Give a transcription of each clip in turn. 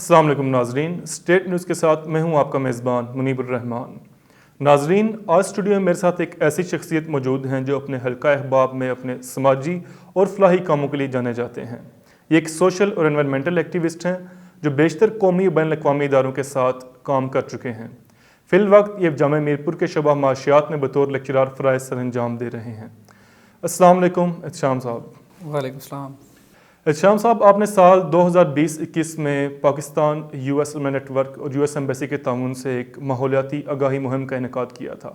السلام علیکم ناظرین، اسٹیٹ نیوز کے ساتھ میں ہوں آپ کا میزبان منیب الرحمان۔ ناظرین، آج اسٹوڈیو میں میرے ساتھ ایک ایسی شخصیت موجود ہیں جو اپنے حلقہ احباب میں اپنے سماجی اور فلاحی کاموں کے لیے جانے جاتے ہیں۔ یہ ایک سوشل اور انوائرمنٹل ایکٹیوسٹ ہیں جو بیشتر قومی اور بین الاقوامی اداروں کے ساتھ کام کر چکے ہیں۔ فی الوقت یہ جامعہ میرپور کے شعبہ معاشیات میں بطور لیکچرار فرائض سر انجام دے رہے ہیں۔ السلام علیکم احتشام صاحب۔ وعلیکم السلام۔ احتشام صاحب، آپ نے سال 2020-21 میں پاکستان US علماء نیٹ ورک اور US ایمبیسی کے تعاون سے ایک ماحولیاتی آگاہی مہم کا انعقاد کیا تھا۔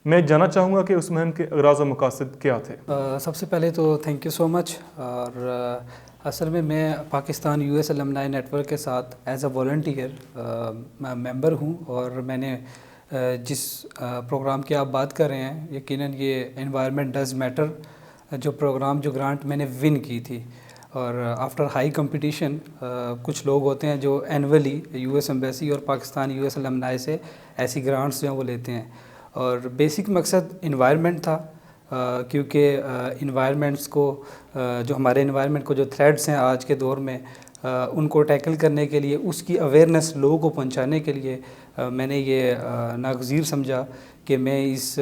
میں جاننا چاہوں گا کہ اس مہم کے اغراض و مقاصد کیا تھے؟ سب سے پہلے تو تھینک یو سو مچ۔ اور اصل میں پاکستان US علماء نیٹ ورک کے ساتھ ایز اے والنٹیئر ممبر ہوں، اور میں نے جس پروگرام کی آپ بات کر رہے ہیں، یقیناً یہ انوائرمنٹ ڈز میٹر جو پروگرام، جو گرانٹ میں نے ون کی تھی، اور آفٹر ہائی کمپٹیشن کچھ لوگ ہوتے ہیں جو اینولی US ایمبیسی اور پاکستان US علماء سے ایسی گرانٹس جو ہیں وہ لیتے ہیں، اور بیسک مقصد انوائرمنٹ تھا، کیونکہ انوائرمنٹس کو جو ہمارے انوائرمنٹ کو جو تھریٹس ہیں آج کے دور میں، ان کو ٹیکل کرنے کے لیے، اس کی اویئرنیس لوگوں کو پہنچانے کے لیے میں نے یہ ناگزیر سمجھا کہ میں اس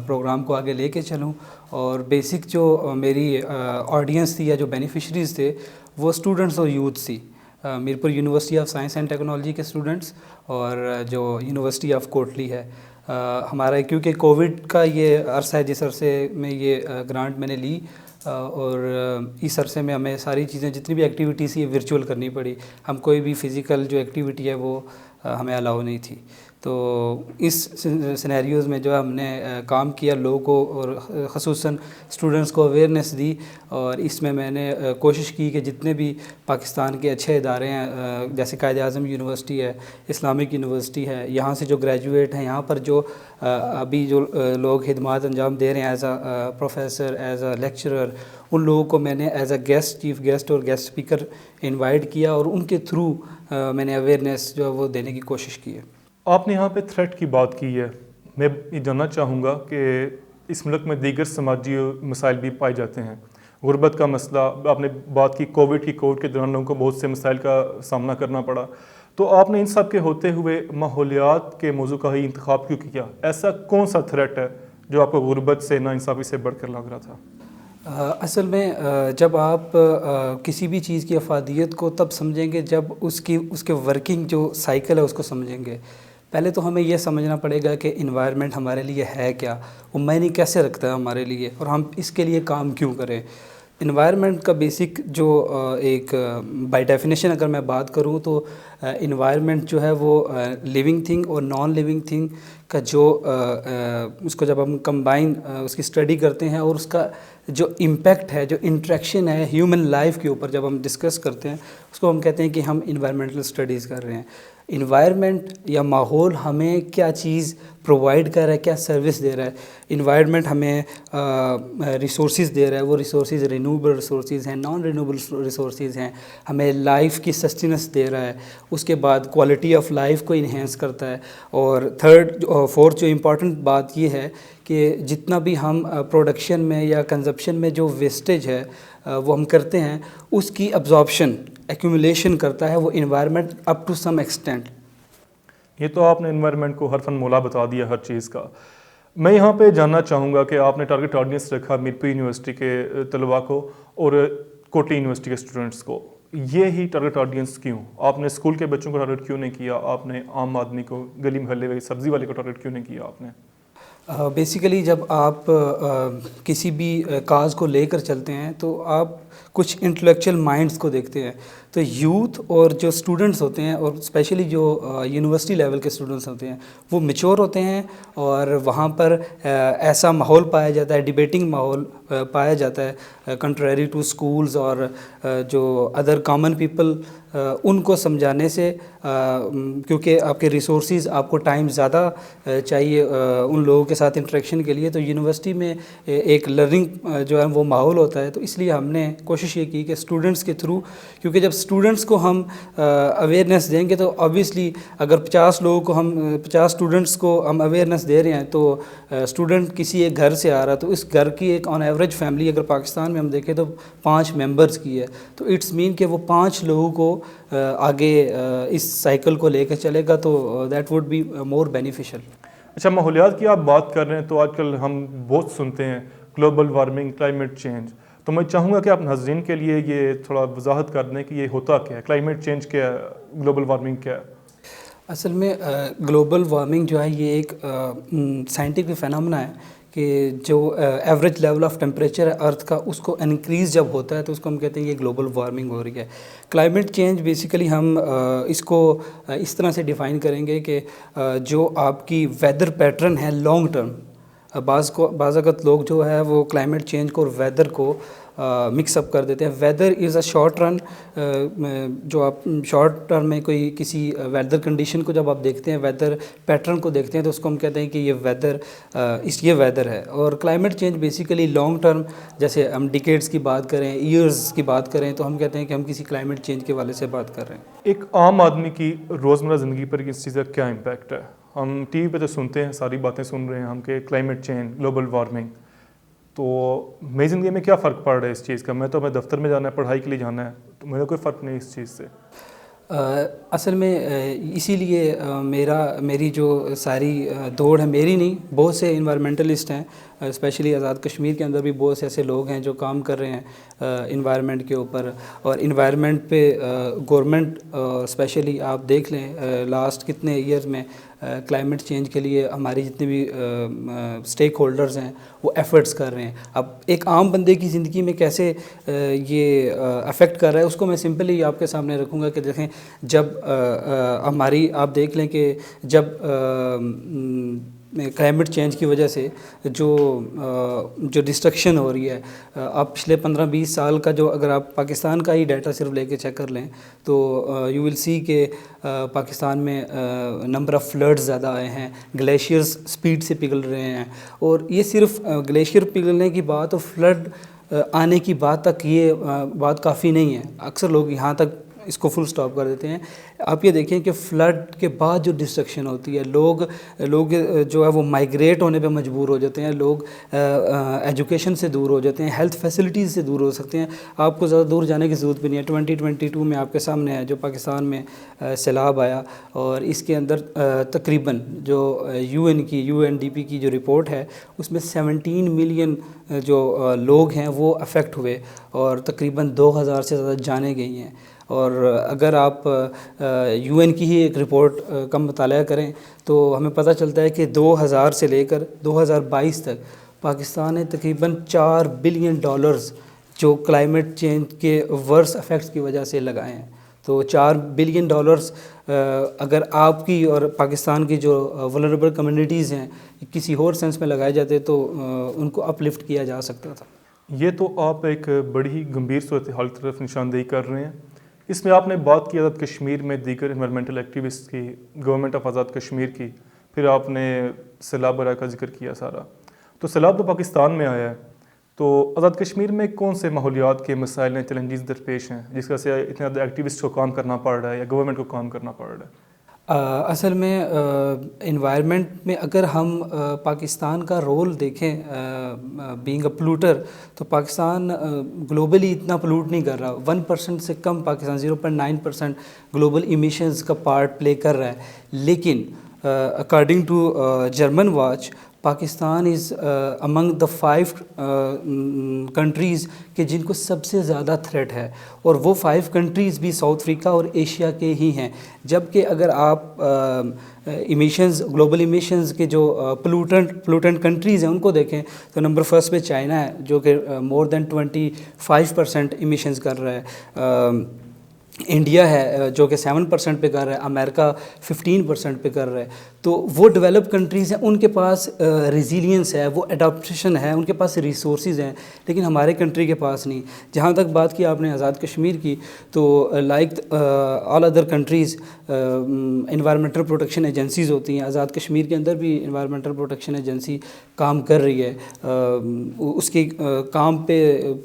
پروگرام کو آگے لے کے چلوں۔ اور بیسک جو میری آڈینس تھی یا جو بینیفیشریز تھے وہ اسٹوڈنٹس اور یوتھ تھی، Mirpur university of science and technology کے اسٹوڈنٹس، اور جو یونیورسٹی آف کوٹلی ہے ہمارا، کیونکہ کووڈ کا یہ عرصہ ہے جس عرصے میں یہ گرانٹ میں نے لی، اور اس عرصے میں ہمیں ساری چیزیں، جتنی بھی ایکٹیویٹیز یہ ورچوئل کرنی پڑی، ہم کوئی بھی فزیکل جو ایکٹیویٹی ہے وہ ہمیں الاؤ نہیں تھی۔ تو اس سینیریوز میں جو ہے ہم نے کام کیا، لوگوں کو اور خصوصاً اسٹوڈنٹس کو اویئرنیس دی، اور اس میں نے کوشش کی کہ جتنے بھی پاکستان کے اچھے ادارے ہیں، جیسے قائد اعظم یونیورسٹی ہے، اسلامک یونیورسٹی ہے، یہاں سے جو گریجویٹ ہیں، یہاں پر جو ابھی جو لوگ خدمات انجام دے رہے ہیں as a professor, as a lecturer, ان لوگوں کو میں نے as a guest, chief guest اور گیسٹ اسپیکر انوائٹ کیا، اور ان کے تھرو میں نے اویئرنیس جو ہے وہ دینے کی کوشش کی ہے۔ آپ نے یہاں پہ تھریٹ کی بات کی ہے، میں یہ جاننا چاہوں گا کہ اس ملک میں دیگر سماجی مسائل بھی پائے جاتے ہیں۔ غربت کا مسئلہ آپ نے بات کی، کووڈ کے دوران لوگوں کو بہت سے مسائل کا سامنا کرنا پڑا، تو آپ نے ان سب کے ہوتے ہوئے ماحولیات کے موضوع کا ہی انتخاب کیوں کیا؟ ایسا کون سا تھریٹ ہے جو آپ کو غربت سے، ناانصافی سے بڑھ کر لگ رہا تھا؟ اصل میں جب آپ کسی بھی چیز کی افادیت کو تب سمجھیں گے جب اس کے ورکنگ جو سائیکل ہے اس کو سمجھیں گے۔ پہلے تو ہمیں یہ سمجھنا پڑے گا کہ انوائرمنٹ ہمارے لیے ہے کیا، وہ معنی کیسے رکھتا ہے ہمارے لیے، اور ہم اس کے لیے کام کیوں کریں۔ انوائرمنٹ کا بیسک جو ایک بائی ڈیفینیشن اگر میں بات کروں تو انوائرمنٹ جو ہے وہ لیونگ تھنگ اور نان لیونگ تھنگ کا جو اس کو جب ہم کمبائن اس کی اسٹڈی کرتے ہیں، اور اس کا جو امپیکٹ ہے، جو انٹریکشن ہے ہیومن لائف کے اوپر جب ہم ڈسکس کرتے ہیں، اس کو ہم کہتے ہیں کہ ہم انوائرمنٹل اسٹڈیز کر رہے ہیں۔ انوائرمنٹ یا ماحول ہمیں کیا چیز پرووائڈ کر رہا ہے، کیا سروس دے رہا ہے۔ انوائرمنٹ ہمیں ریسورسز دے رہا ہے، وہ ریسورسز رینیوبل ریسورسز ہیں، نان رینیوبل ریسورسز ہیں، ہمیں لائف کی سسٹیننس دے رہا ہے، اس کے بعد کوالٹی آف لائف کو انہینس کرتا ہے، اور فورتھ جو امپورٹنٹ بات یہ ہے کہ جتنا بھی ہم پروڈکشن میں یا کنزپشن میں جو ویسٹیج ہے وہ ہم کرتے ہیں، اس کی ابزارپشن، ایکومولیشن کرتا ہے وہ environment up to some extent. یہ تو آپ نے انوائرمنٹ کو حرفاً مولا بتا دیا ہر چیز کا۔ میں یہاں پہ جاننا چاہوں گا کہ آپ نے ٹارگٹ آڈینس رکھا میرپور یونیورسٹی کے طلباء کو اور کوٹلی یونیورسٹی کے اسٹوڈنٹس کو۔ یہ ہی ٹارگٹ آڈینس کیوں؟ آپ نے اسکول کے بچوں کو ٹارگٹ کیوں نہیں کیا؟ آپ نے عام آدمی کو، گلی محلے والے، سبزی والے کو ٹارگٹ کیوں نہیں کیا آپ نے؟ بیسیکلی جب آپ کسی بھی کاز کو لے کر چلتے ہیں تو آپ کچھ انٹلیکچوئل مائنڈس کو دیکھتے ہیں، تو یوتھ اور جو اسٹوڈنٹس ہوتے ہیں، اور اسپیشلی جو یونیورسٹی لیول کے اسٹوڈنٹس ہوتے ہیں، وہ میچور ہوتے ہیں، اور وہاں پر ایسا ماحول پایا جاتا ہے، ڈیبیٹنگ ماحول پایا جاتا ہے، کنٹریری ٹو اسکولز اور جو ادر کامن پیپل، ان کو سمجھانے سے، کیونکہ آپ کے ریسورسز، آپ کو ٹائم زیادہ چاہیے ان لوگوں کے ساتھ انٹریکشن کے لیے، تو یونیورسٹی میں ایک لرننگ جو ہے وہ ماحول ہوتا ہے، تو اس لیے ہم نے کوشش یہ کی کہ اسٹوڈنٹس کے تھرو، کیونکہ جب اسٹوڈنٹس کو ہم اویئرنیس دیں گے تو آبویسلی اگر 50 لوگوں کو 50 اسٹوڈنٹس کو ہم اویئرنیس دے رہے ہیں، تو اسٹوڈنٹ کسی ایک گھر سے آ رہا، تو اس گھر کی ایک آن ایوریج فیملی اگر پاکستان میں ہم دیکھیں تو 5 ممبرس کی ہے، تو اٹس مین کہ وہ 5 لوگوں کو آگے اس سائیکل کو لے کے چلے گا تو that would be more beneficial. اچھا، ماحولیات کی آپ بات کر رہے ہیں تو آج کل ہم بہت سنتے ہیں گلوبل وارمنگ، کلائمیٹ چینج. تو میں چاہوں گا کہ آپ ناظرین کے لیے یہ تھوڑا وضاحت کر دیں کہ یہ ہوتا کیا ہے، کلائمیٹ چینج کیا ہے، گلوبل وارمنگ کیا ہے. اصل میں گلوبل وارمنگ جو ہے یہ ایک سائنٹیفک فینامنا ہے کہ جو ایوریج لیول آف ٹیمپریچر ہے ارتھ کا، اس کو انکریز جب ہوتا ہے تو اس کو ہم کہتے ہیں یہ گلوبل وارمنگ ہو رہی ہے. کلائمیٹ چینج بیسیکلی ہم اس کو اس طرح سے ڈیفائن کریں گے کہ جو آپ کی ویدر پیٹرن ہے لانگ ٹرم. بعض اوقات لوگ جو ہے وہ کلائمیٹ چینج کو اور ویدر کو مکس اپ کر دیتے ہیں. Weather is a short run, جو آپ شارٹ ٹرم میں کوئی کسی ویدر کنڈیشن کو جب آپ دیکھتے ہیں، ویدر پیٹرن کو دیکھتے ہیں تو اس کو ہم کہتے ہیں کہ یہ ویدر ہے. اور climate change basically long term, جیسے ہم ڈیکیڈز کی بات کریں، ایئرز کی بات کریں، تو ہم کہتے ہیں کہ ہم کسی کلائمیٹ چینج کے حوالے سے بات کر رہے ہیں. ایک عام آدمی کی روزمرہ زندگی پر اس چیز کا کیا امپیکٹ ہے؟ ہم ٹی وی پہ تو سنتے ہیں، ساری باتیں سن رہے ہیں ہم کہ کلائمیٹ چینج، گلوبل وارمنگ، تو میری زندگی میں کیا فرق پڑ رہا ہے اس چیز کا؟ میں تو ہمیں دفتر میں جانا ہے، پڑھائی کے لیے جانا ہے، تو میرا کوئی فرق نہیں اس چیز سے. اصل میں اسی لیے میری جو ساری دوڑ ہے، میری نہیں، بہت سے انوائرمنٹلسٹ ہیں، اسپیشلی آزاد کشمیر کے اندر بھی بہت سے ایسے لوگ ہیں جو کام کر رہے ہیں انوائرمنٹ کے اوپر. اور انوائرمنٹ پہ گورنمنٹ اسپیشلی آپ دیکھ لیں لاسٹ کتنے ایئر میں کلائمیٹ چینج کے لیے ہماری جتنے بھی اسٹیک ہولڈرز ہیں وہ ایفرٹس کر رہے ہیں. اب ایک عام بندے کی زندگی میں کیسے یہ افیکٹ کر رہا ہے اس کو میں سمپلی آپ کے سامنے رکھوں گا کہ دیکھیں، جب آپ دیکھ لیں کہ جب کلائمیٹ چینج کی وجہ سے جو ڈسٹرکشن ہو رہی ہے، آپ پچھلے 15-20 سال کا جو اگر آپ پاکستان کا ہی ڈیٹا صرف لے کے چیک کر لیں تو یو ول سی کہ پاکستان میں نمبر آف فلڈز زیادہ آئے ہیں، گلیشیئرز سپیڈ سے پگھل رہے ہیں. اور یہ صرف گلیشیئر پگھلنے کی بات اور فلڈ آنے کی بات تک یہ بات کافی نہیں ہے. اکثر لوگ یہاں تک اس کو فل سٹاپ کر دیتے ہیں. آپ یہ دیکھیں کہ فلڈ کے بعد جو ڈسٹرکشن ہوتی ہے، لوگ جو ہے وہ مائیگریٹ ہونے پہ مجبور ہو جاتے ہیں، لوگ ایجوکیشن سے دور ہو جاتے ہیں، ہیلتھ فیسلٹیز سے دور ہو سکتے ہیں. آپ کو زیادہ دور جانے کی ضرورت بھی نہیں ہے. 2022 میں آپ کے سامنے ہے جو پاکستان میں سیلاب آیا، اور اس کے اندر تقریباً جو UNDP کی جو رپورٹ ہے اس میں 17 ملین جو لوگ ہیں وہ افیکٹ ہوئے اور تقریباً 2000 سے زیادہ جانیں گئی ہیں. اور اگر آپ UN کی ہی ایک رپورٹ کا مطالعہ کریں تو ہمیں پتہ چلتا ہے کہ 2000 سے لے کر 2022 تک پاکستان نے تقریباً $4 بلین جو کلائمیٹ چینج کے ورس افیکٹس کی وجہ سے لگائے ہیں. تو $4 بلین اگر آپ کی اور پاکستان کی جو ولنریبل کمیونٹیز ہیں کسی اور سینس میں لگائے جاتے تو ان کو اپ لفٹ کیا جا سکتا تھا. یہ تو آپ ایک بڑی ہی گمبھیر صورتحال کی طرف نشاندہی کر رہے ہیں. اس میں آپ نے بات کی آزاد کشمیر میں دیگر انوائرمنٹل ایکٹیوسٹ کی، گورنمنٹ آف آزاد کشمیر کی، پھر آپ نے سیلاب وغیرہ کا ذکر کیا سارا. تو سیلاب تو پاکستان میں آیا ہے، تو آزاد کشمیر میں کون سے ماحولیات کے مسائل ہیں، چیلنجز درپیش ہیں جس وجہ سے اتنے زیادہ ایکٹیوسٹ کو کام کرنا پڑ رہا ہے یا گورنمنٹ کو کام کرنا پڑ رہا ہے؟ اصل میں انوائرمنٹ میں اگر ہم پاکستان کا رول دیکھیں بینگ اے پولوٹر، تو پاکستان گلوبلی اتنا پولوٹ نہیں کر رہا. 1% سے کم پاکستان 0.9% گلوبل ایمیشنز کا پارٹ پلے کر رہا ہے. لیکن according to German watch Pakistan is among the 5 countries کہ جن کو سب سے زیادہ تھریٹ ہے، اور وہ 5 کنٹریز بھی ساؤتھ افریقہ اور ایشیا کے ہی ہیں. جبکہ اگر آپ ایمیشنز، گلوبل ایمیشنز کے جو پولوٹنٹ کنٹریز ہیں ان کو دیکھیں تو نمبر 1 پہ چائنا ہے جو کہ مور دین 25% ایمیشنز کر رہا ہے. انڈیا ہے جو کہ 7% پہ کر رہا ہے. امریکہ 15% پہ کر رہا ہے. تو وہ ڈیولپ کنٹریز ہیں، ان کے پاس ریزیلینس ہے، وہ اڈاپٹیشن ہے، ان کے پاس ریسورسز ہیں، لیکن ہمارے کنٹری کے پاس نہیں. جہاں تک بات کی آپ نے آزاد کشمیر کی، تو like all other countries environmental protection agencies ہوتی ہیں. آزاد کشمیر کے اندر بھی انوائرمنٹل پروٹیکشن ایجنسی کام کر رہی ہے. اس کے کام پہ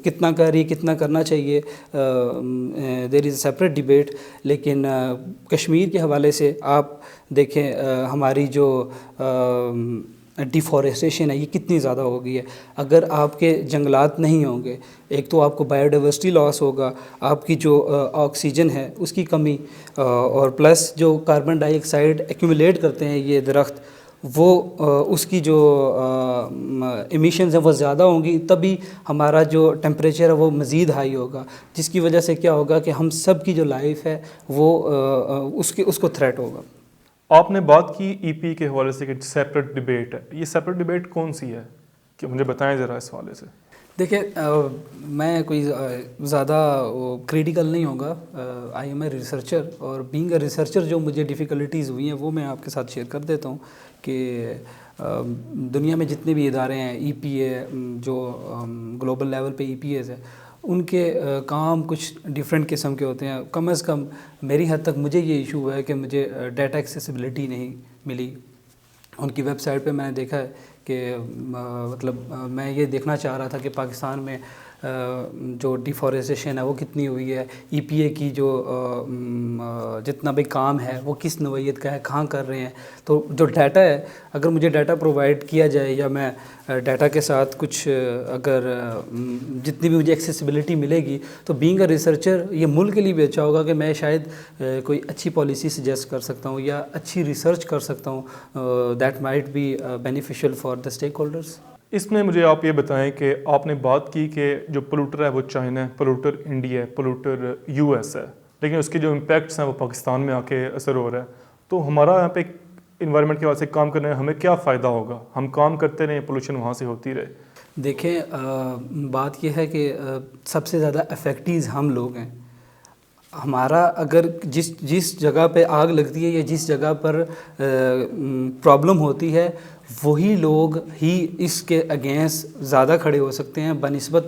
کتنا کر رہی ہے، کتنا کرنا چاہیے، دیر از اے سیپریٹ ڈیبیٹ. لیکن کشمیر کے حوالے سے آپ دیکھیں ہماری جو ڈیفارسٹیشن ہے یہ کتنی زیادہ ہو گئی ہے. اگر آپ کے جنگلات نہیں ہوں گے ایک تو آپ کو بایو ڈائیورسٹی لاس ہوگا, آپ کی جو آکسیجن ہے اس کی کمی, اور پلس جو کاربن ڈائی آکسائڈ ایکومولیٹ کرتے ہیں یہ درخت وہ اس کی جو ایمیشنز ہیں وہ زیادہ ہوں گی, تبھی ہمارا جو ٹیمپریچر ہے وہ مزید ہائی ہوگا, جس کی وجہ سے کیا ہوگا کہ ہم سب کی جو لائف ہے وہ اس کو تھریٹ ہوگا. آپ نے بات کی ای پی کے حوالے سے کہ سیپریٹ ڈیبیٹ ہے, یہ سیپریٹ ڈیبیٹ کون سی ہے کہ مجھے بتائیں ذرا اس حوالے سے. دیکھیں میں کوئی زیادہ کریٹیکل نہیں ہوں گا, آئی ایم اے ریسرچر, اور بینگ اے ریسرچر جو مجھے ڈیفیکلٹیز ہوئی ہیں وہ میں آپ کے ساتھ شیئر کر دیتا ہوں کہ دنیا میں جتنے بھی ادارے ہیں ای پی اے جو گلوبل لیول پہ ای پی ایز ہے ان کے کام کچھ ڈیفرنٹ قسم کے ہوتے ہیں. کم از کم میری حد تک مجھے یہ ایشو ہوا ہے کہ مجھے ڈیٹا ایکسیسیبلٹی نہیں ملی. ان کی ویب سائٹ پہ میں نے دیکھا ہے کہ مطلب میں یہ دیکھنا چاہ رہا تھا کہ پاکستان میں جو ڈیفارسٹیشن ہے وہ کتنی ہوئی ہے, ای پی اے کی جو جتنا بھی کام ہے وہ کس نوعیت کا ہے, کہاں کر رہے ہیں. تو جو ڈیٹا ہے اگر مجھے ڈیٹا پرووائڈ کیا جائے یا میں ڈیٹا کے ساتھ کچھ اگر جتنی بھی مجھے ایکسیسیبلٹی ملے گی تو بینگ اے ریسرچر یہ ملک کے لیے بھی اچھا ہوگا کہ میں شاید کوئی اچھی پالیسی سجیسٹ کر سکتا ہوں یا اچھی ریسرچ کر سکتا ہوں that might be beneficial for the stakeholders. اس میں مجھے آپ یہ بتائیں کہ آپ نے بات کی کہ جو پولوٹر ہے وہ چائنا ہے, پولوٹر انڈیا ہے, پولوٹر یو ایس ہے, لیکن اس کے جو امپیکٹس ہیں وہ پاکستان میں آ کے اثر ہو رہا ہے. تو ہمارا یہاں پہ انوائرمنٹ کے واسطے سے کام کرنے میں ہمیں کیا فائدہ ہوگا, ہم کام کرتے رہیں پولوشن وہاں سے ہوتی رہے. دیکھیں بات یہ ہے کہ سب سے زیادہ افیکٹیز ہم لوگ ہیں. ہمارا اگر جس جگہ پہ آگ لگتی ہے یا جس جگہ پر پرابلم ہوتی ہے وہی لوگ ہی اس کے اگینسٹ زیادہ کھڑے ہو سکتے ہیں بنسبت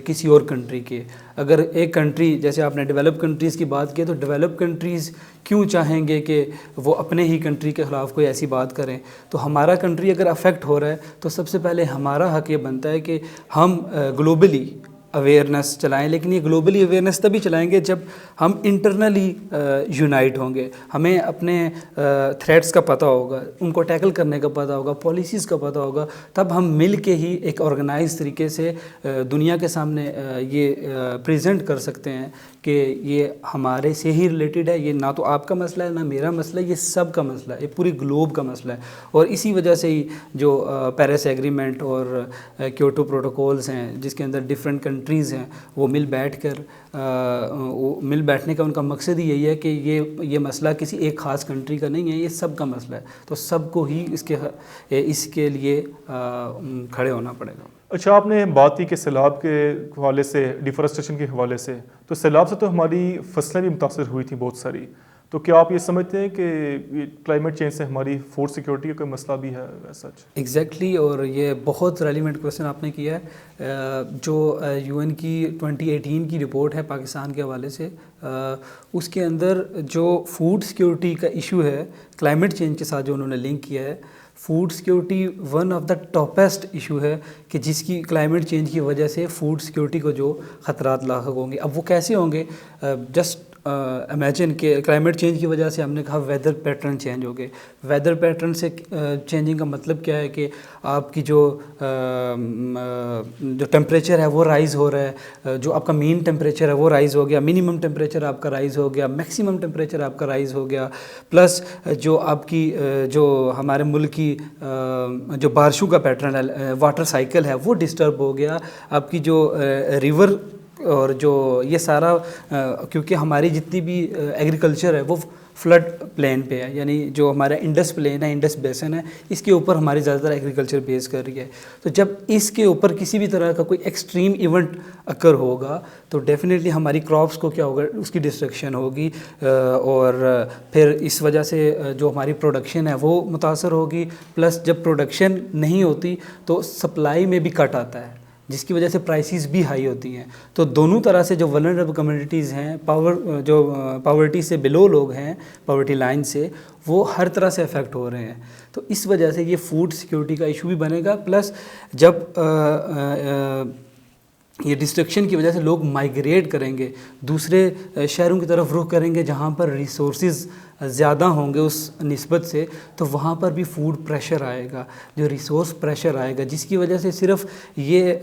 کسی اور کنٹری کے. اگر ایک کنٹری جیسے آپ نے ڈیولپ کنٹریز کی بات کی تو ڈیولپ کنٹریز کیوں چاہیں گے کہ وہ اپنے ہی کنٹری کے خلاف کوئی ایسی بات کریں. تو ہمارا کنٹری اگر افیکٹ ہو رہا ہے تو سب سے پہلے ہمارا حق یہ بنتا ہے کہ ہم گلوبلی اویئرنیس چلائیں, لیکن یہ گلوبلی اویئرنیس تبھی چلائیں گے جب ہم انٹرنلی یونائٹ ہوں گے. ہمیں اپنے تھریٹس کا پتہ ہوگا, ان کو ٹیکل کرنے کا پتہ ہوگا, پالیسیز کا پتہ ہوگا, تب ہم مل کے ہی ایک آرگنائز طریقے سے دنیا کے سامنے یہ پریزنٹ کر سکتے ہیں کہ یہ ہمارے سے ہی ریلیٹڈ ہے. یہ نہ تو آپ کا مسئلہ ہے نہ میرا مسئلہ ہے, یہ سب کا مسئلہ ہے, یہ پوری گلوب کا مسئلہ ہے. اور اسی وجہ سے ہی جو پیرس ایگریمنٹ اور کیوٹو پروٹوکولز ہیں جس کے اندر ڈفرینٹ کنٹریز ہیں وہ مل بیٹھنے کا ان کا مقصد ہی یہی ہے کہ یہ مسئلہ کسی ایک خاص کنٹری کا نہیں ہے, یہ سب کا مسئلہ ہے. تو سب کو ہی اس کے لیے کھڑے ہونا پڑے گا. اچھا, آپ نے بات کی کہ سیلاب کے حوالے سے, ڈیفارسٹیشن کے حوالے سے, تو سیلاب سے تو ہماری فصلیں بھی متاثر ہوئی تھیں بہت ساری. تو کیا آپ یہ سمجھتے ہیں کہ کلائمیٹ چینج سے ہماری فوڈ سیکیورٹی کا کوئی مسئلہ بھی ہے سچ؟ ایگزیکٹلی, اور یہ بہت ریلیونٹ کویشچن آپ نے کیا ہے. جو یو این کی 2018 کی رپورٹ ہے پاکستان کے حوالے سے, اس کے اندر جو فوڈ سیکیورٹی کا ایشو ہے کلائمیٹ چینج کے ساتھ جو انہوں نے لنک کیا ہے, food security one of the toppest issue ہے کہ جس کی کلائمیٹ چینج کی وجہ سے فوڈ سیکیورٹی کو جو خطرات لاحق ہوں گے. اب وہ کیسے ہوں گے؟ جسٹ امیجن کہ کلائمیٹ چینج کی وجہ سے ہم نے کہا ویدر پیٹرن چینج ہو گئے. ویدر پیٹرن سے چینجنگ کا مطلب کیا ہے کہ آپ کی جو ٹیمپریچر ہے وہ رائز ہو رہا ہے, جو آپ کا مین ٹیمپریچر ہے وہ رائز ہو گیا, منیمم ٹیمپریچر آپ کا رائز ہو گیا, میکسیمم ٹیمپریچر آپ کا رائز ہو گیا, پلس جو آپ کی جو ہمارے ملک کی جو بارشوں کا پیٹرن ہے, واٹر سائیکل ہے, وہ ڈسٹرب ہو گیا. آپ کی جو ریور اور جو یہ سارا کیونکہ ہماری جتنی بھی ایگریکلچر ہے وہ فلڈ پلین پہ ہے, یعنی جو ہمارا انڈس پلین ہے, انڈس بیسن ہے, اس کے اوپر ہماری زیادہ تر ایگریکلچر بیس کر رہی ہے. تو جب اس کے اوپر کسی بھی طرح کا کوئی ایکسٹریم ایونٹ اکر ہوگا تو ڈیفینیٹلی ہماری کراپس کو کیا ہوگا, اس کی ڈسٹرکشن ہوگی, اور پھر اس وجہ سے جو ہماری پروڈکشن ہے وہ متاثر ہوگی. پلس جب پروڈکشن نہیں ہوتی تو سپلائی میں بھی کٹ آتا ہے, جس کی وجہ سے پرائسز بھی ہائی ہوتی ہیں. تو دونوں طرح سے جو ولنریبل کمیونٹیز ہیں, جو پاورٹی سے بلو لوگ ہیں, پاورٹی لائن سے, وہ ہر طرح سے افیکٹ ہو رہے ہیں. تو اس وجہ سے یہ فوڈ سیکیورٹی کا ایشو بھی بنے گا. پلس جب یہ ڈسٹرکشن کی وجہ سے لوگ مائیگریٹ کریں گے, دوسرے شہروں کی طرف رخ کریں گے جہاں پر ریسورسز زیادہ ہوں گے اس نسبت سے تو وہاں پر بھی فوڈ پریشر آئے گا, جو ریسورس پریشر آئے گا, جس کی وجہ سے صرف یہ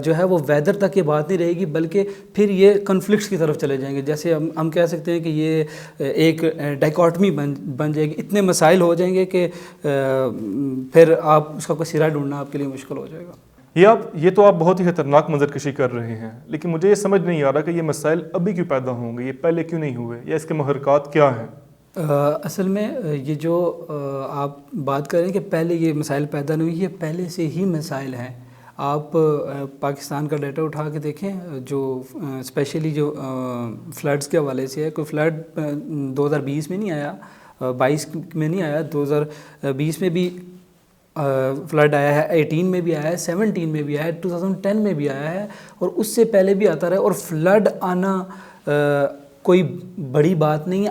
جو ہے وہ ویدر تک یہ بات نہیں رہے گی بلکہ پھر یہ کنفلکٹس کی طرف چلے جائیں گے. جیسے ہم کہہ سکتے ہیں کہ یہ ایک ڈائیکاٹمی بن جائے گی, اتنے مسائل ہو جائیں گے کہ پھر آپ اس کا کوئی سرا ڈھونڈنا آپ کے لیے مشکل ہو جائے گا. یہ تو آپ بہت ہی خطرناک منظر کشی کر رہے ہیں, لیکن مجھے یہ سمجھ نہیں آ رہا کہ یہ مسائل ابھی کیوں پیدا ہوں گے, یہ پہلے کیوں نہیں ہوئے, یا اس کے محرکات کیا ہیں؟ اصل میں یہ جو آپ بات کریں کہ پہلے یہ مسائل پیدا نہیں ہوئی, یہ پہلے سے ہی مسائل ہیں. آپ پاکستان کا ڈیٹا اٹھا کے دیکھیں, جو اسپیشلی جو فلڈز کے حوالے سے ہے, کوئی فلڈ 2020 میں نہیں آیا, 22 میں نہیں آیا, 2020 میں بھی فلڈ آیا ہے, 18 میں بھی آیا ہے, 17 میں بھی آیا ہے, 2010 میں بھی آیا ہے, اور اس سے پہلے بھی آتا رہا. اور فلڈ آنا کوئی بڑی بات نہیں ہے.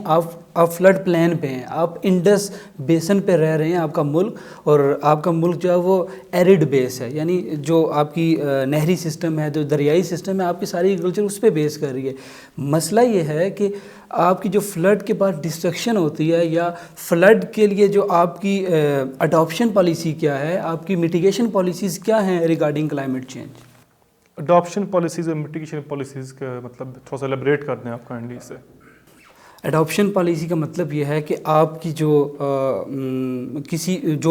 آپ فلڈ پلان پہ ہیں, آپ انڈس بیسن پہ رہ رہے ہیں آپ کا ملک, اور آپ کا ملک جو ہے وہ ایرڈ بیس ہے, یعنی جو آپ کی نہری سسٹم ہے, جو دریائی سسٹم ہے, آپ کی ساری ایگریکلچر اس پہ بیس کر رہی ہے. مسئلہ یہ ہے کہ آپ کی جو فلڈ کے بعد ڈسٹرکشن ہوتی ہے, یا فلڈ کے لیے جو آپ کی اڈاپشن پالیسی کیا ہے, آپ کی میٹیگیشن پالیسیز کیا ہیں regarding climate change. Adaptation policies اور میٹیگیشن پالیسیز کا مطلب تھوڑا سا ایلیبریٹ کر دیں آپ کائنڈلی سے. اڈاپشن پالیسی کا مطلب یہ ہے کہ آپ کی جو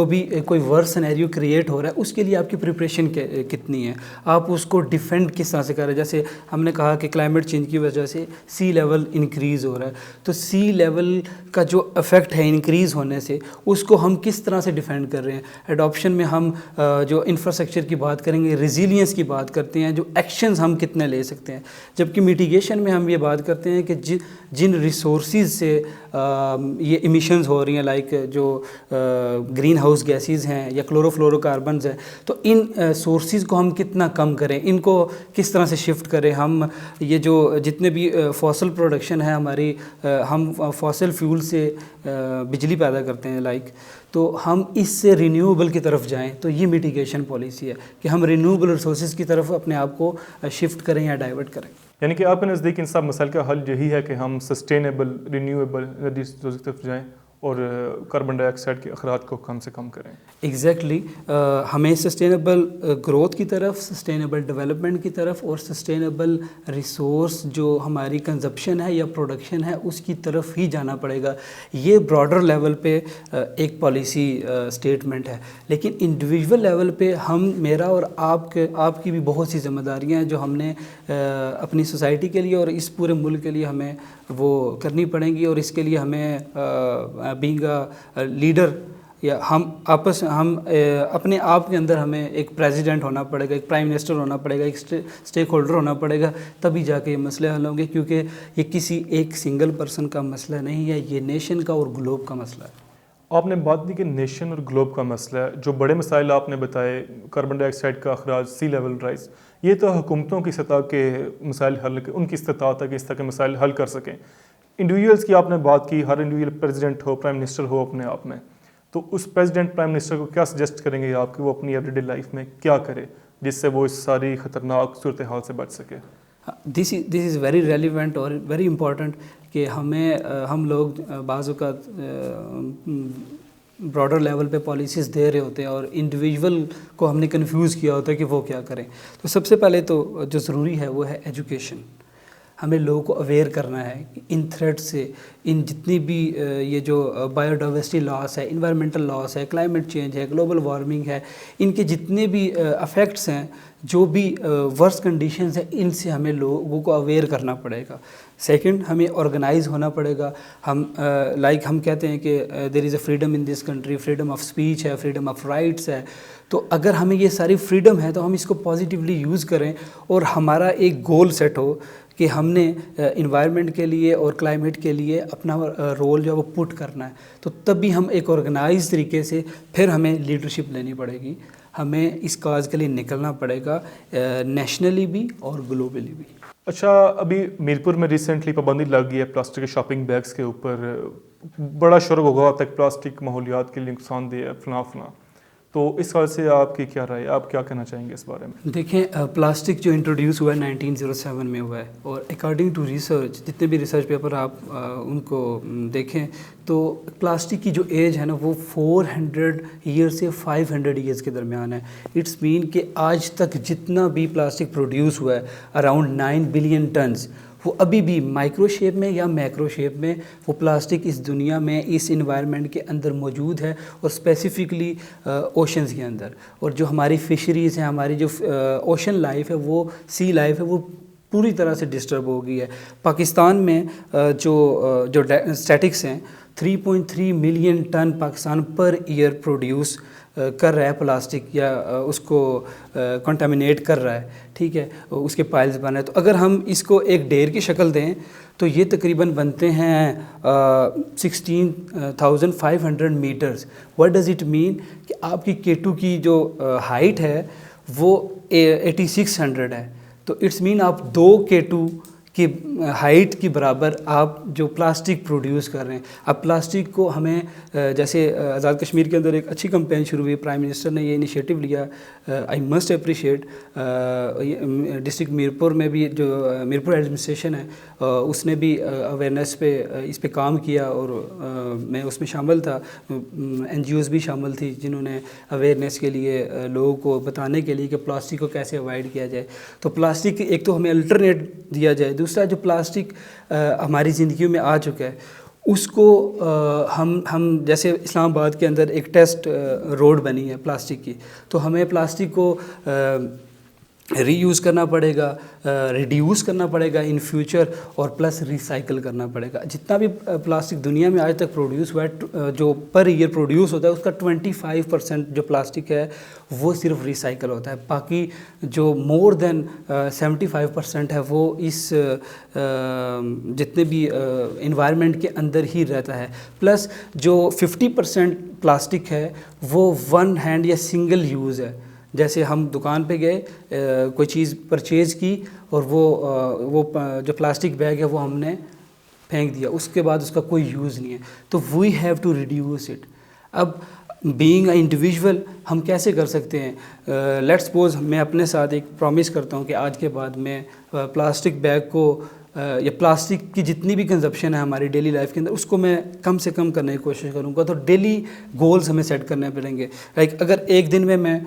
بھی کوئی ورس سینیریو کریٹ ہو رہا ہے, اس کے لیے آپ کی پریپریشن کتنی ہے, آپ اس کو ڈیفینڈ کس طرح سے کر رہے ہیں. جیسے ہم نے کہا کہ کلائمیٹ چینج کی وجہ سے سی لیول انکریز ہو رہا ہے, تو سی لیول کا جو افیکٹ ہے انکریز ہونے سے, اس کو ہم کس طرح سے ڈیفینڈ کر رہے ہیں. اڈاپشن میں ہم جو انفراسٹرکچر کی بات کریں گے, ریزیلینس کی بات کرتے ہیں, جو ایکشنز ہم کتنے لے سکتے ہیں. جبکہ میٹیگیشن میں ہم یہ بات کرتے ہیں کہ جن ریسورسز سے یہ ایمیشنز ہو رہی ہیں, لائک جو گرین ہاؤس گیسز ہیں یا کلورو فلورو کاربنز ہیں, تو ان سورسز کو ہم کتنا کم کریں, ان کو کس طرح سے شفٹ کریں. ہم یہ جو جتنے بھی فاسل پروڈکشن ہے ہماری, ہم فاسل فیول سے بجلی پیدا کرتے ہیں لائک, تو ہم اس سے رینیویبل کی طرف جائیں. تو یہ میٹیگیشن پالیسی ہے کہ ہم رینیویبل ریسورسز کی طرف اپنے آپ کو شفٹ کریں یا ڈائیورٹ کریں. یعنی کہ آپ کے نزدیک ان سب مسائل کا حل یہی ہے کہ ہم سسٹینیبل رینیویبل انرجی کی طرف جائیں اور کاربن ڈائی آکسائڈ کے اخراج کو کم سے کم کریں. ایگزیکٹلی ہمیں سسٹینیبل گروتھ کی طرف, سسٹینیبل ڈیولپمنٹ کی طرف, اور سسٹینیبل ریسورس جو ہماری کنزپشن ہے یا پروڈکشن ہے اس کی طرف ہی جانا پڑے گا. یہ براڈر لیول پہ ایک پالیسی اسٹیٹمنٹ ہے. لیکن انڈیویژول لیول پہ میرا اور آپ کی بھی بہت سی ذمہ داریاں ہیں جو ہم نے اپنی سوسائٹی کے لیے اور اس پورے ملک کے لیے ہمیں وہ کرنی پڑیں گی. اور اس کے لیے ہمیں بینگ اے لیڈر, یا ہم اپنے آپ کے اندر ہمیں ایک پریزیڈنٹ ہونا پڑے گا, ایک پرائم منسٹر ہونا پڑے گا, ایک اسٹیک ہولڈر ہونا پڑے گا, تبھی جا کے یہ مسئلے حل ہوں گے. کیونکہ یہ کسی ایک سنگل پرسن کا مسئلہ نہیں ہے, یہ نیشن کا اور گلوب کا مسئلہ ہے. آپ نے بات کی کہ نیشن اور گلوب کا مسئلہ ہے. جو بڑے مسائل آپ نے بتائے, کاربن ڈائی آکسائڈ کا اخراج, سی لیول رائز, یہ تو حکومتوں کی سطح کے مسائل حل, ان کی استطاعت ہے کہ اس طرح کے مسائل حل کر سکیں. انڈیویجولس کی آپ نے بات کی, ہر انڈیویجول پریزیڈنٹ ہو, پرائم منسٹر ہو اپنے آپ میں, تو اس پریزیڈنٹ پرائم منسٹر کو کیا سجیسٹ کریں گے آپ کہ وہ اپنی ایوری ڈے لائف میں کیا کرے جس سے وہ اس ساری خطرناک صورتحال سے بچ سکے؟ دس از ویری ریلیونٹ اور ویری امپورٹنٹ کہ ہم لوگ بعض اوقات براڈر لیول پہ پالیسیز دے رہے ہوتے ہیں اور انڈیویژول کو ہم نے کنفیوز کیا ہوتا ہے کہ وہ کیا کریں. تو سب سے پہلے تو جو ضروری ہے وہ ہے ایجوکیشن. ہمیں لوگوں کو اویئر کرنا ہے کہ ان تھریٹ سے, ان جتنی بھی یہ جو بایو ڈائیورسٹی لاس ہے, انوائرمنٹل لاس ہے, کلائمیٹ چینج ہے, گلوبل وارمنگ ہے, ان کے جتنے بھی افیکٹس ہیں, جو بھی ورس کنڈیشنز ہیں, ان سے ہمیں لوگوں کو اویئر کرنا پڑے گا. سیکنڈ, ہمیں آرگنائز ہونا پڑے گا. ہم کہتے ہیں کہ there is a freedom in this country, freedom of speech ہے, فریڈم آف رائٹس ہے. تو اگر ہمیں یہ ساری فریڈم ہے تو ہم اس کو پازیٹیولی یوز کریں, اور ہمارا ایک گول سیٹ ہو کہ ہم نے انوائرمنٹ کے لیے اور کلائمیٹ کے لیے اپنا رول جو ہے وہ پٹ کرنا ہے. تو تب بھی ہم ایک آرگنائز طریقے سے پھر ہمیں لیڈرشپ لینی پڑے گی, ہمیں اس کاز کے لیے نکلنا پڑے گا, نیشنلی بھی اور گلوبلی بھی. اچھا, ابھی میرپور میں ریسنٹلی پابندی لگ گئی ہے پلاسٹک کے شاپنگ بیگز کے اوپر. بڑا شور ہوگا تک پلاسٹک ماحولیات کے لیے نقصان دہ ہے فلاں. تو اس حوالے سے آپ کی کیا رائے ہے, آپ کیا کہنا چاہیں گے اس بارے میں؟ دیکھیں پلاسٹک جو انٹروڈیوس ہوا ہے 1907 میں ہوا ہے, اور اکارڈنگ ٹو ریسرچ جتنے بھی ریسرچ پیپر آپ ان کو دیکھیں تو پلاسٹک کی جو ایج ہے نا وہ 400 ایئر سے 500 ایئرس کے درمیان ہے. اٹس مین کہ آج تک جتنا بھی پلاسٹک پروڈیوس ہوا ہے اراؤنڈ 9 بلین ٹنز, وہ ابھی بھی مائکرو شیپ میں یا میکرو شیپ میں وہ پلاسٹک اس دنیا میں اس انوائرمنٹ کے اندر موجود ہے, اور اسپیسیفکلی اوشنز کے اندر. اور جو ہماری فشریز ہیں, ہماری جو اوشن لائف ہے, وہ سی لائف ہے, وہ پوری طرح سے ڈسٹرب ہو گئی ہے. پاکستان میں جو اسٹیٹکس ہیں 3.3 million ton Pakistan per year produce کر رہا ہے پلاسٹک, یا اس کو کنٹامینیٹ کر رہا ہے, ٹھیک ہے, اس کے پائلز بن رہے ہیں. تو اگر ہم اس کو ایک ڈھیر کی شکل دیں تو یہ تقریباً بنتے ہیں 16,500 meters. What does it mean کہ آپ کی K2 کی جو ہائٹ ہے وہ 8600 ہے. تو اٹس مین آپ 2 K2 کی ہائٹ کی برابر آپ جو پلاسٹک پروڈیوس کر رہے ہیں. اب پلاسٹک کو ہمیں جیسے آزاد کشمیر کے اندر ایک اچھی کمپین شروع ہوئی, پرائم منسٹر نے یہ انیشیٹو لیا, I must appreciate. District Mirpur میں بھی جو میرپور ایڈمنسٹریشن ہے اس نے بھی اویئرنیس پہ اس پہ کام کیا, اور میں اس میں شامل تھا. NGOs بھی شامل تھی جنہوں نے اویئرنیس کے لیے لوگوں کو بتانے کے لیے کہ پلاسٹک کو کیسے اوائڈ کیا جائے. تو پلاسٹک ایک تو ہمیں الٹرنیٹ دیا جائے, دوسرا جو پلاسٹک ہماری زندگیوں میں آ چکا ہے اس کو ہم جیسے اسلام آباد کے اندر ایک ٹیسٹ روڈ بنی ہے پلاسٹک کی, تو ہمیں پلاسٹک کو ری یوز کرنا پڑے گا, ریڈیوس کرنا پڑے گا ان فیوچر, اور پلس ریسائیکل کرنا پڑے گا. جتنا بھی پلاسٹک دنیا میں آج تک پروڈیوس ہوا ہے, جو پر ایئر پروڈیوس ہوتا ہے اس کا 25% جو پلاسٹک ہے وہ صرف ریسائیکل ہوتا ہے. باقی جو مور دین 75% ہے وہ اس جتنے بھی انوائرمنٹ کے اندر ہی رہتا ہے. پلس جو 50% پلاسٹک ہے وہ ون ہینڈ یا سنگل یوز ہے. جیسے ہم دکان پہ گئے, کوئی چیز پرچیز کی, اور وہ جو پلاسٹک بیگ ہے وہ ہم نے پھینک دیا, اس کے بعد اس کا کوئی یوز نہیں ہے. تو we have to reduce it. اب بینگ اے انڈیویژول ہم کیسے کر سکتے ہیں؟ لیٹ سپوز میں اپنے ساتھ ایک پرومس کرتا ہوں کہ آج کے بعد میں پلاسٹک بیگ کو یا پلاسٹک کی جتنی بھی کنزپشن ہے ہماری ڈیلی لائف کے اندر اس کو میں کم سے کم کرنے کی کوشش کروں گا. تو ڈیلی گولز ہمیں سیٹ کرنے پڑیں گے. لائک اگر ایک دن میں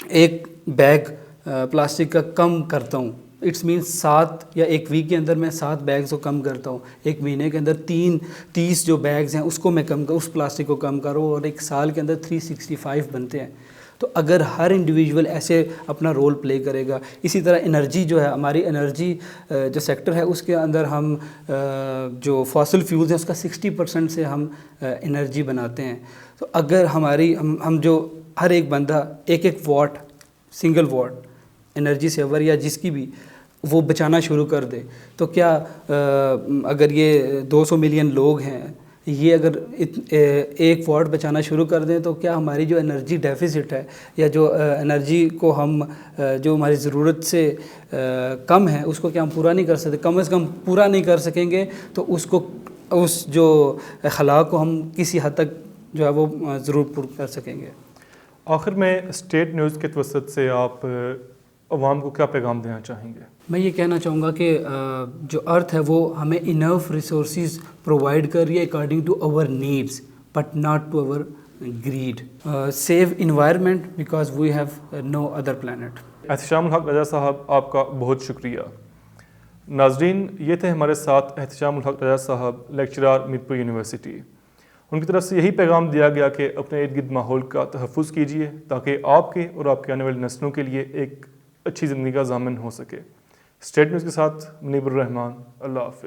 ایک بیگ پلاسٹک کا کم کرتا ہوں, اٹس مینس 7 یا ایک ویک کے اندر میں 7 بیگز کو کم کرتا ہوں, ایک مہینے کے اندر 30 جو بیگز ہیں اس کو میں کم اس پلاسٹک کو کم کروں, اور ایک سال کے اندر 365 بنتے ہیں. تو اگر ہر انڈیویژول ایسے اپنا رول پلے کرے گا. اسی طرح انرجی جو ہے, ہماری انرجی جو سیکٹر ہے اس کے اندر ہم جو فاسل فیولز ہیں اس کا 60% سے ہم انرجی بناتے ہیں. تو اگر ہماری ہم جو ہر ایک بندہ ایک watt single watt energy saver یا جس کی بھی وہ بچانا شروع کر دے, تو کیا اگر یہ 200 ملین لوگ ہیں, یہ اگر 1 واٹ بچانا شروع کر دیں تو کیا ہماری جو انرجی ڈیفیسٹ ہے یا جو انرجی کو ہم جو ہماری ضرورت سے کم ہے اس کو کیا ہم پورا نہیں کر سکتے؟ کم از کم پورا نہیں کر سکیں گے تو اس جو خلا کو ہم کسی حد تک جو ہے وہ ضرور پورا کر سکیں گے. آخر میں اسٹیٹ نیوز کے توسط سے آپ عوام کو کیا پیغام دینا چاہیں گے؟ میں یہ کہنا چاہوں گا کہ جو ارتھ ہے وہ ہمیں انف ریسورسز پرووائڈ کر رہی ہے according to our needs but not to our greed. Save environment because we have no other planet. Ehtisham ul Haq Raza صاحب آپ کا بہت شکریہ. ناظرین, یہ تھے ہمارے ساتھ احتشام الحق رضا صاحب, لیکچرار میرپور یونیورسٹی. ان کی طرف سے یہی پیغام دیا گیا کہ اپنے ارد گرد ماحول کا تحفظ کیجیے تاکہ آپ کے اور آپ کے آنے والی نسلوں کے لیے ایک اچھی زندگی کا ضامن ہو سکے. اسٹیٹ نیوز کے ساتھ منیب الرحمان. اللہ حافظ.